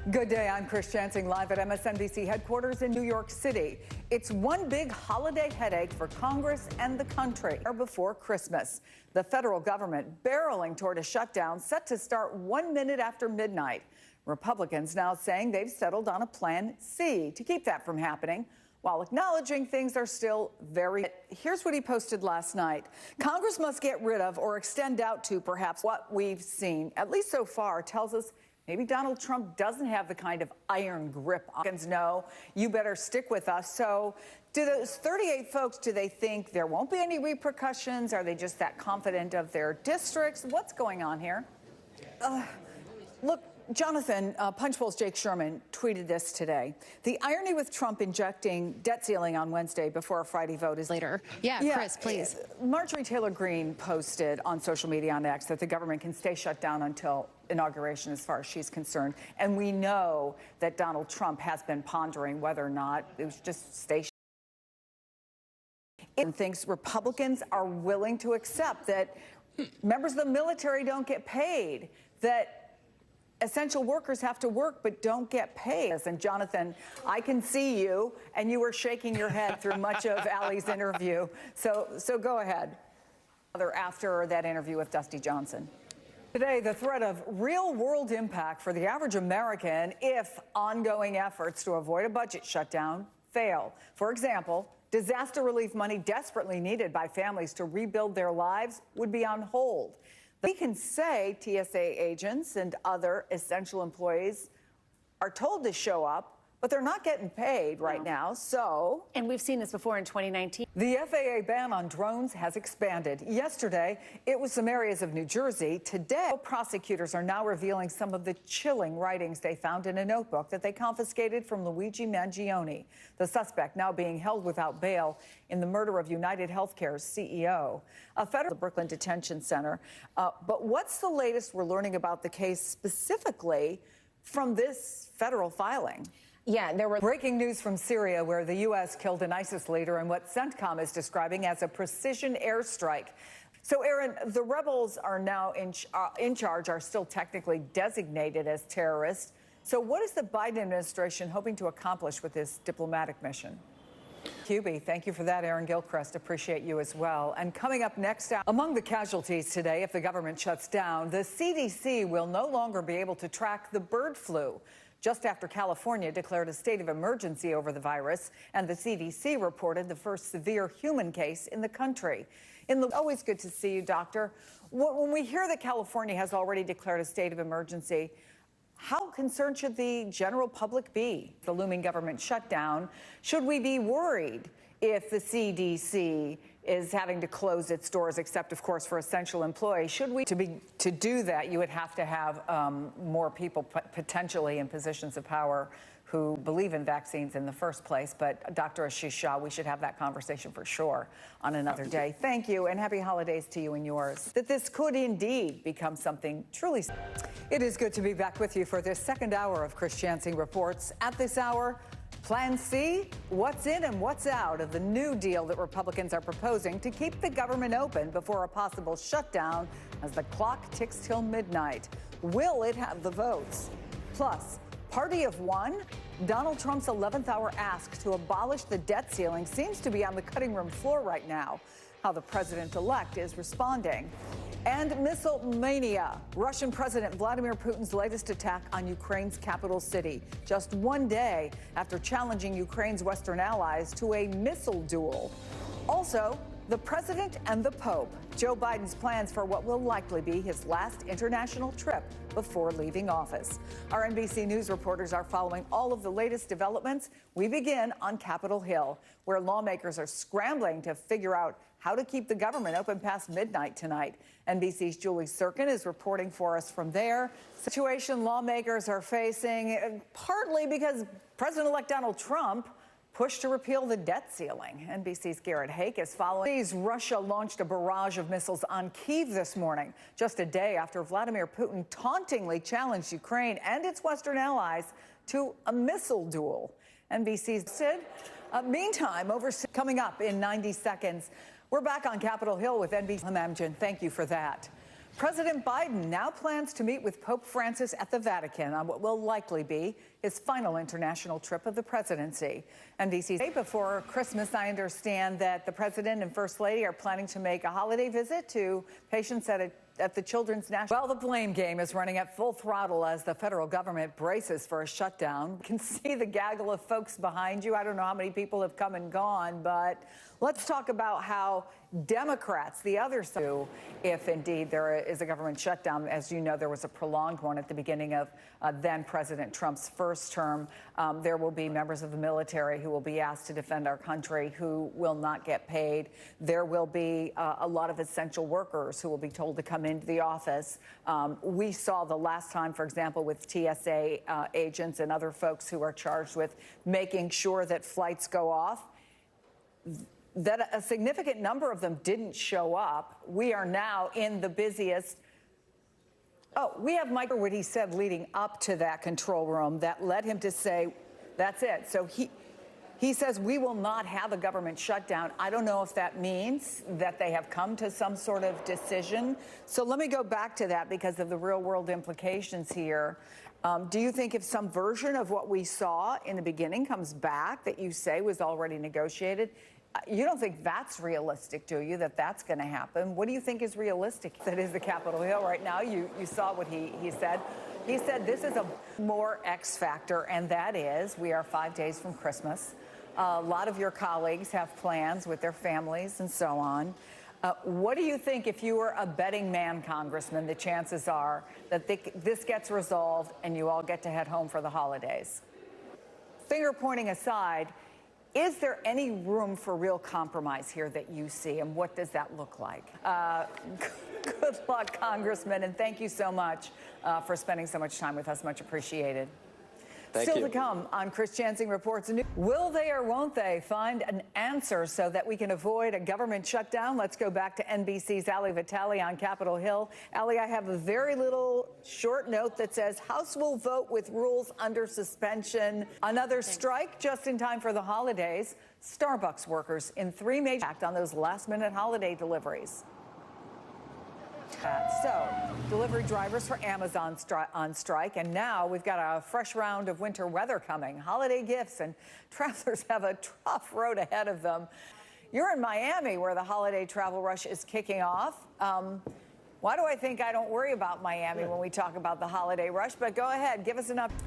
Good day, I'm Chris Jansing, live at MSNBC headquarters in New York City. It's one big holiday headache for Congress and the country. Before Christmas, the federal government barreling toward a shutdown set to start 1 minute after midnight. Republicans now saying they've settled on a plan C to keep that from happening, while acknowledging things are still very... Here's what he posted last night. Congress must get rid of or extend out to perhaps what we've seen, at least so far, tells us maybe Donald Trump doesn't have the kind of iron grip on. No, you better stick with us. So do those 38 folks, do they think there won't be any repercussions? Are they just that confident of their districts? What's going on here? Look, Jonathan, Punchbowl's Jake Sherman tweeted this today. The irony with Trump injecting debt ceiling on Wednesday before a Friday vote is later. Yeah, Chris, please. Marjorie Taylor Greene posted on social media on X that the government can stay shut down until inauguration as far as she's concerned. And we know that Donald Trump has been pondering whether or not it was just stay shut down. And thinks Republicans are willing to accept that members of the military don't get paid, that essential workers have to work but don't get paid. And Jonathan, I can see you, and you were shaking your head through much of Allie's interview. So go ahead. After that interview with Dusty Johnson. Today, the threat of real-world impact for the average American if ongoing efforts to avoid a budget shutdown fail. For example, disaster relief money desperately needed by families to rebuild their lives would be on hold. We can say TSA agents and other essential employees are told to show up, but they're not getting paid right now, so... And we've seen this before in 2019. The FAA ban on drones has expanded. Yesterday, it was some areas of New Jersey. Today, prosecutors are now revealing some of the chilling writings they found in a notebook that they confiscated from Luigi Mangione, the suspect now being held without bail in the murder of United Healthcare's CEO. A federal Brooklyn Detention Center. But what's the latest we're learning about the case specifically from this federal filing? Yeah, there were breaking news from Syria, where the U.S. killed an ISIS leader in what CENTCOM is describing as a precision airstrike. So, Aaron, the rebels are now in charge, are still technically designated as terrorists. So what is the Biden administration hoping to accomplish with this diplomatic mission? QB, thank you for that, Aaron Gilchrist. Appreciate you as well. And coming up next, among the casualties today, if the government shuts down, the CDC will no longer be able to track the bird flu. Just after California declared a state of emergency over the virus, and the CDC reported the first severe human case in the country. Always good to see you, Doctor. When we hear that California has already declared a state of emergency, how concerned should the general public be? The looming government shutdown. Should we be worried if the CDC is having to close its doors, except, of course, for essential employees? Should we, to do that, you would have to have more people potentially in positions of power who believe in vaccines in the first place. But Dr. Ashish Shah, we should have that conversation for sure on another day. Thank you, and happy holidays to you and yours. That this could indeed become something truly... It is good to be back with you for this second hour of Chris Jansing Reports. At this hour, Plan C, what's in and what's out of the new deal that Republicans are proposing to keep the government open before a possible shutdown as the clock ticks till midnight. Will it have the votes? Plus, party of one? Donald Trump's 11th hour ask to abolish the debt ceiling seems to be on the cutting room floor right now. How the president-elect is responding. And missile mania. Russian President Vladimir Putin's latest attack on Ukraine's capital city, just one day after challenging Ukraine's Western allies to a missile duel. Also, the president and the Pope. Joe Biden's plans for what will likely be his last international trip before leaving office. Our NBC News reporters are following all of the latest developments. We begin on Capitol Hill, where lawmakers are scrambling to figure out how to keep the government open past midnight tonight. NBC's Julie Sirkin is reporting for us from there. Situation lawmakers are facing, partly because President-elect Donald Trump pushed to repeal the debt ceiling. NBC's Garrett Hake is following. Russia launched a barrage of missiles on Kyiv this morning, just a day after Vladimir Putin tauntingly challenged Ukraine and its Western allies to a missile duel. NBC's Sid. Meantime, coming up in 90 seconds, we're back on Capitol Hill with NBC. Amjad, thank you for that. President Biden now plans to meet with Pope Francis at the Vatican on what will likely be his final international trip of the presidency. NBC's day before Christmas, I understand that the president and first lady are planning to make a holiday visit to patients at the Children's National. Well, the blame game is running at full throttle as the federal government braces for a shutdown. You can see the gaggle of folks behind you. I don't know how many people have come and gone, but let's talk about how Democrats, the other side, if indeed there is a government shutdown. As you know, there was a prolonged one at the beginning of then President Trump's first term. There will be members of the military who will be asked to defend our country who will not get paid. There will be a lot of essential workers who will be told to come into the office. We saw the last time, for example, with TSA agents and other folks who are charged with making sure that flights go off, that a significant number of them didn't show up. We are now in the busiest. Oh, we have Mike, what he said leading up to that control room that led him to say, that's it. So he says we will not have a government shutdown. I don't know if that means that they have come to some sort of decision. So let me go back to that because of the real world implications here. Do you think if some version of what we saw in the beginning comes back that you say was already negotiated, you don't think that's realistic, do you, that that's going to happen? What do you think is realistic? That is the Capitol Hill right now. You saw what he said. He said this is a more X factor, and that is we are 5 days from Christmas. A lot of your colleagues have plans with their families and so on. What do you think if you were a betting man, Congressman, the chances are that this gets resolved and you all get to head home for the holidays? Finger pointing aside, is there any room for real compromise here that you see, and what does that look like? Good luck, Congressman, and thank you so much for spending so much time with us. Much appreciated. Still to come on Chris Jansing Reports. Will they or won't they find an answer so that we can avoid a government shutdown? Let's go back to NBC's Ali Vitale on Capitol Hill. Ali, I have a very little short note that says House will vote with rules under suspension. Another strike just in time for the holidays. Starbucks workers in 3 major act on those last-minute holiday deliveries. So, delivery drivers for Amazon on strike, and now we've got a fresh round of winter weather coming, holiday gifts, and travelers have a tough road ahead of them. You're in Miami, where the holiday travel rush is kicking off. Why do I think I don't worry about Miami when we talk about the holiday rush? But go ahead, give us an update.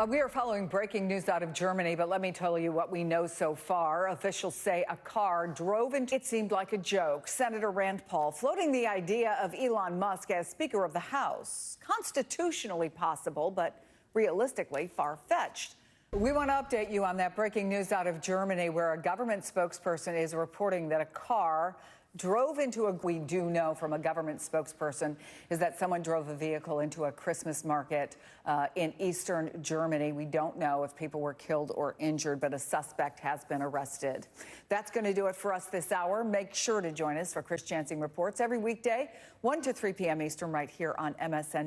We are following breaking news out of Germany, but let me tell you what we know so far. Officials say a car drove into it. Seemed like a joke. Senator Rand Paul floating the idea of Elon Musk as Speaker of the House. Constitutionally possible, but realistically far-fetched. We want to update you on that breaking news out of Germany, where a government spokesperson is reporting that a car drove into we do know from a government spokesperson is that someone drove a vehicle into a Christmas market in eastern Germany. We don't know if people were killed or injured, but a suspect has been arrested. That's going to do it for us this hour. Make sure to join us for Chris Jansing Reports every weekday, 1 to 3 p.m. Eastern, right here on MSN.